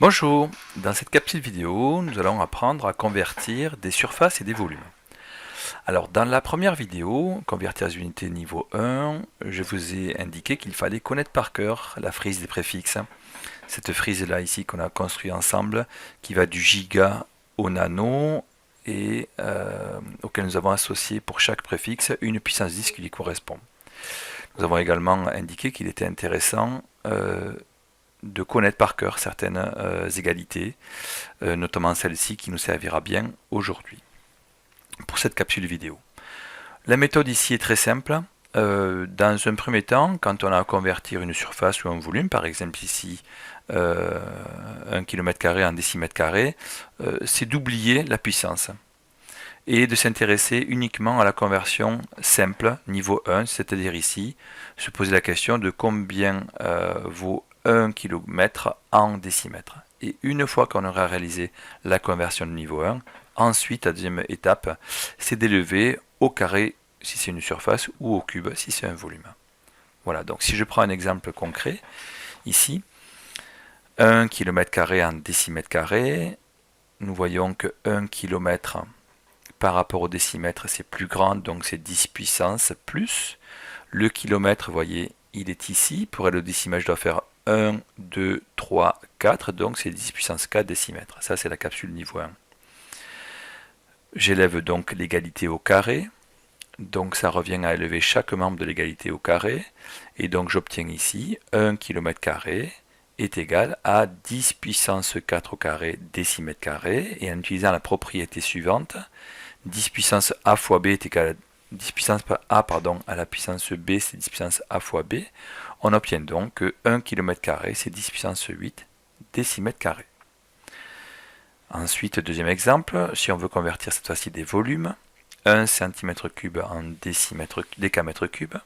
Bonjour, dans cette capsule vidéo, nous allons apprendre à convertir des surfaces et des volumes. Alors dans la première vidéo, convertir des unités niveau 1, je vous ai indiqué qu'il fallait connaître par cœur la frise des préfixes. Cette frise là ici qu'on a construit ensemble, qui va du giga au nano et auquel nous avons associé pour chaque préfixe une puissance 10 qui lui correspond. Nous avons également indiqué qu'il était intéressant de connaître par cœur certaines égalités, notamment celle-ci qui nous servira bien aujourd'hui pour cette capsule vidéo. La méthode ici est très simple. Dans un premier temps, quand on a à convertir une surface ou un volume, par exemple ici 1 km² en décimètre carré, c'est d'oublier la puissance et de s'intéresser uniquement à la conversion simple, niveau 1, c'est-à-dire ici, se poser la question de combien vaut 1 km en décimètres. Et une fois qu'on aura réalisé la conversion de niveau 1, ensuite, la deuxième étape, c'est d'élever au carré si c'est une surface ou au cube si c'est un volume. Voilà, donc si je prends un exemple concret, ici, 1 km² en décimètre carré, nous voyons que 1 km par rapport au décimètre, c'est plus grand, donc c'est 10 puissance plus. Le kilomètre, vous voyez, il est ici. Pour le décimètre, je dois faire 1, 2, 3, 4, donc c'est 10 puissance 4 décimètres. Ça, c'est la capsule niveau 1. J'élève donc l'égalité au carré. Donc ça revient à élever chaque membre de l'égalité au carré. Et donc j'obtiens ici 1 km² est égal à 10 puissance 4 au carré décimètre carré. Et en utilisant la propriété suivante, 10 puissance a fois b est égal à 10 puissance a à la puissance b, c'est 10 puissance a fois b. On obtient donc que 1 km² c'est 10 puissance 8 décimètre carré. Ensuite, deuxième exemple, si on veut convertir cette fois-ci des volumes, 1 cm³ en décamètre cube,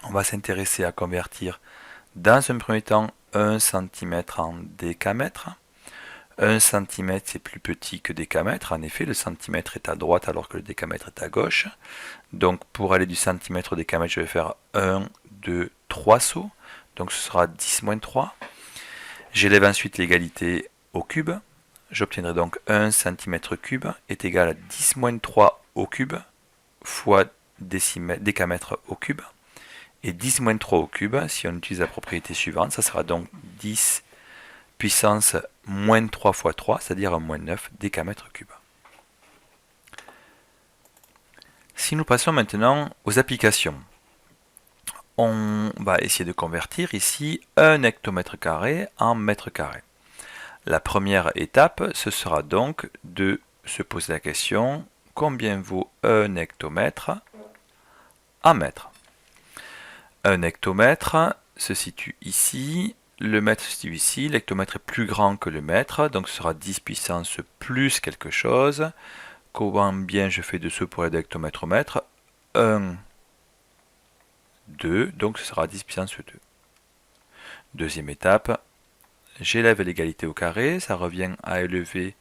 on va s'intéresser à convertir dans un premier temps 1 cm en décamètre. 1 cm c'est plus petit que décamètre, en effet le centimètre est à droite alors que le décamètre est à gauche. Donc pour aller du centimètre au décamètre, je vais faire 1, 2, 3 sauts, donc ce sera 10 moins 3. J'élève ensuite l'égalité au cube, j'obtiendrai donc 1 cm³ est égal à 10 moins 3 au cube fois décamètre au cube. Et 10 moins 3 au cube, si on utilise la propriété suivante, ça sera donc 10 puissance moins 3 fois 3, c'est-à-dire moins 9 décamètre cube. Si nous passons maintenant aux applications, on va essayer de convertir ici 1 hectomètre carré en mètre carré. La première étape, ce sera donc de se poser la question, combien vaut 1 hectomètre en mètres? 1 hectomètre se situe ici, le mètre se situe ici, l'hectomètre est plus grand que le mètre, donc ce sera 10 puissance plus quelque chose. Combien je fais de ce pour aller d'hectomètre au mètre? 1, 2, donc ce sera 10 puissance 2. Deuxième étape, j'élève l'égalité au carré, ça revient à élever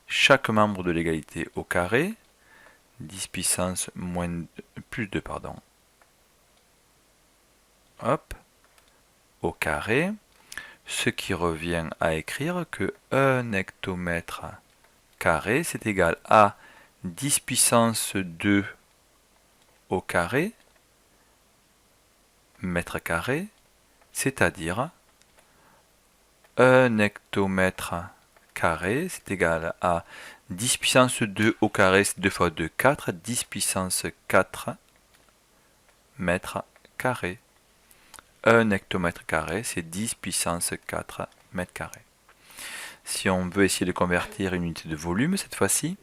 chaque membre de l'égalité au carré, 10 puissance plus 2, pardon. Hop, au carré, ce qui revient à écrire que 1 hectomètre carré, c'est égal à 10 puissance 2 au carré, mètre carré, c'est-à-dire 1 hectomètre carré, c'est égal à 10 puissance 2 au carré, c'est 2 fois 2, 4, 10 puissance 4 mètres carrés. 1 hectomètre carré, c'est 10 puissance 4 mètres carrés. Si on veut essayer de convertir une unité de volume, cette fois-ci,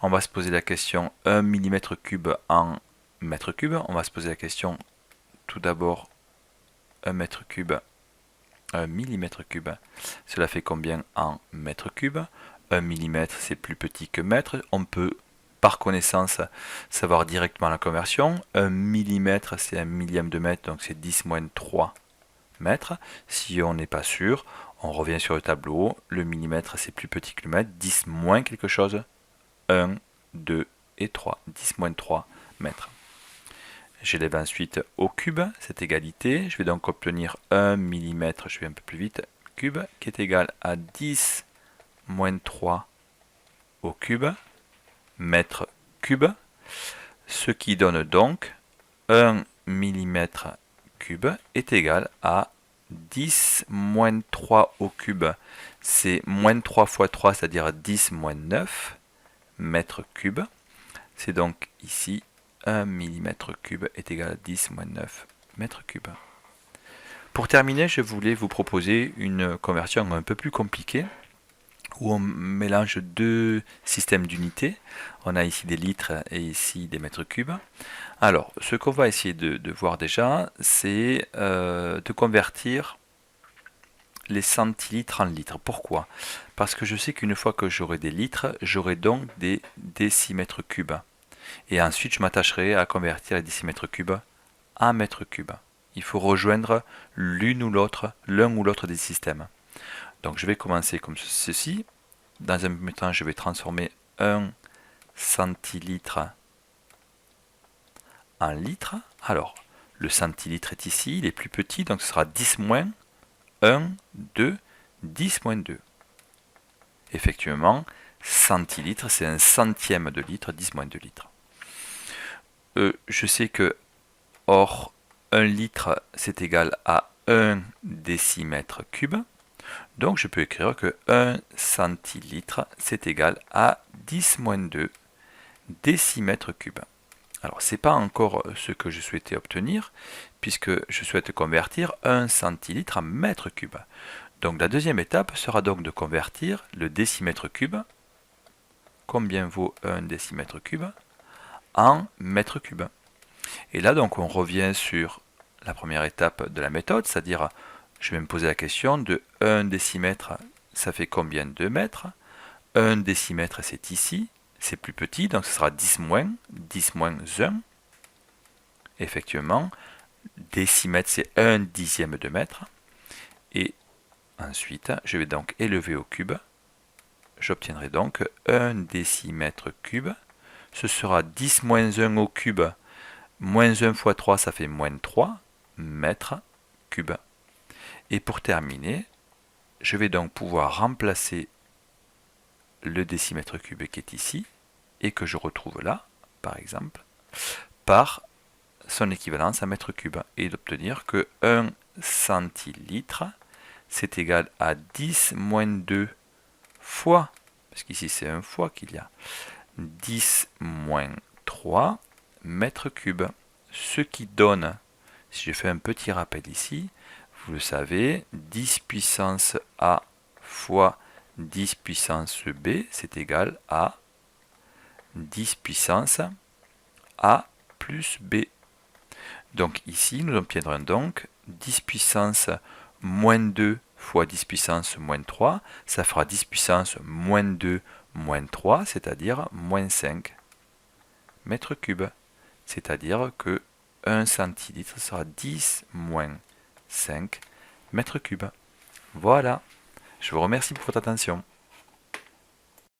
on va se poser la question 1 mm³ en mètre cube. On va se poser la question tout d'abord 1 m³, 1 mm³, cela fait combien en mètre cube? 1 mm c'est plus petit que mètre, on peut par connaissance savoir directement la conversion. 1 mm c'est 1 millième de mètre, donc c'est 10 moins 3 mètres. Si on n'est pas sûr, on revient sur le tableau, le millimètre c'est plus petit que le mètre, 10 moins quelque chose, 1, 2 et 3, 10 moins 3 mètres. J'élève ensuite au cube cette égalité, je vais donc obtenir 1 mm, je vais un peu plus vite, cube qui est égal à 10 moins 3 au cube mètre cube, ce qui donne donc 1 millimètre cube est égal à 10 moins 3 au cube, c'est moins 3 fois 3, c'est-à-dire 10 moins 9 mètres cubes. C'est donc ici 1 millimètre cube est égal à 10 moins 9 mètres cubes. Pour terminer, je voulais vous proposer une conversion un peu plus compliquée, où on mélange deux systèmes d'unités. On a ici des litres et ici des mètres cubes. Alors, ce qu'on va essayer de voir déjà, c'est de convertir les centilitres en litres. Pourquoi? Parce que je sais qu'une fois que j'aurai des litres, j'aurai donc des décimètres cubes. Et ensuite, je m'attacherai à convertir les décimètres cubes en mètres cubes. Il faut rejoindre l'un ou l'autre des systèmes. Donc je vais commencer comme ceci. Dans un premier temps, je vais transformer 1 centilitre en litre. Alors, le centilitre est ici, il est plus petit, donc ce sera 10 moins 1, 2, 10 moins 2. Effectivement, centilitre, c'est un centième de litre, 10 moins 2 litres. Je sais que, or, 1 litre, c'est égal à 1 décimètre cube. Donc je peux écrire que 1 centilitre, c'est égal à 10 moins 2 décimètres cubes. Alors, ce n'est pas encore ce que je souhaitais obtenir, puisque je souhaite convertir 1 centilitre en mètre cube. Donc la deuxième étape sera donc de convertir le décimètre cube, combien vaut 1 décimètre cube, en mètre cube. Et là, donc, on revient sur la première étape de la méthode, c'est-à-dire, je vais me poser la question de 1 décimètre, ça fait combien de mètres? 1 décimètre, c'est ici, c'est plus petit, donc ce sera 10 moins 1. Effectivement, décimètre, c'est 1 dixième de mètre. Et ensuite, je vais donc élever au cube. J'obtiendrai donc 1 décimètre cube. Ce sera 10 moins 1 au cube. Moins 1 fois 3, ça fait moins 3 mètres cubes. Et pour terminer, je vais donc pouvoir remplacer le décimètre cube qui est ici, et que je retrouve là, par exemple, par son équivalence en mètre cube, et d'obtenir que 1 centilitre, c'est égal à 10 moins 2 fois, parce qu'ici c'est un fois qu'il y a, 10 moins 3 mètres cubes, ce qui donne, si je fais un petit rappel ici, vous le savez, 10 puissance A fois 10 puissance B, c'est égal à 10 puissance A plus B. Donc ici, nous obtiendrons donc 10 puissance moins 2 fois 10 puissance moins 3, ça fera 10 puissance moins 2 moins 3, c'est-à-dire moins 5 mètres cubes. C'est-à-dire que 1 centilitre sera 10 moins 5 mètres cubes. Voilà, je vous remercie pour votre attention.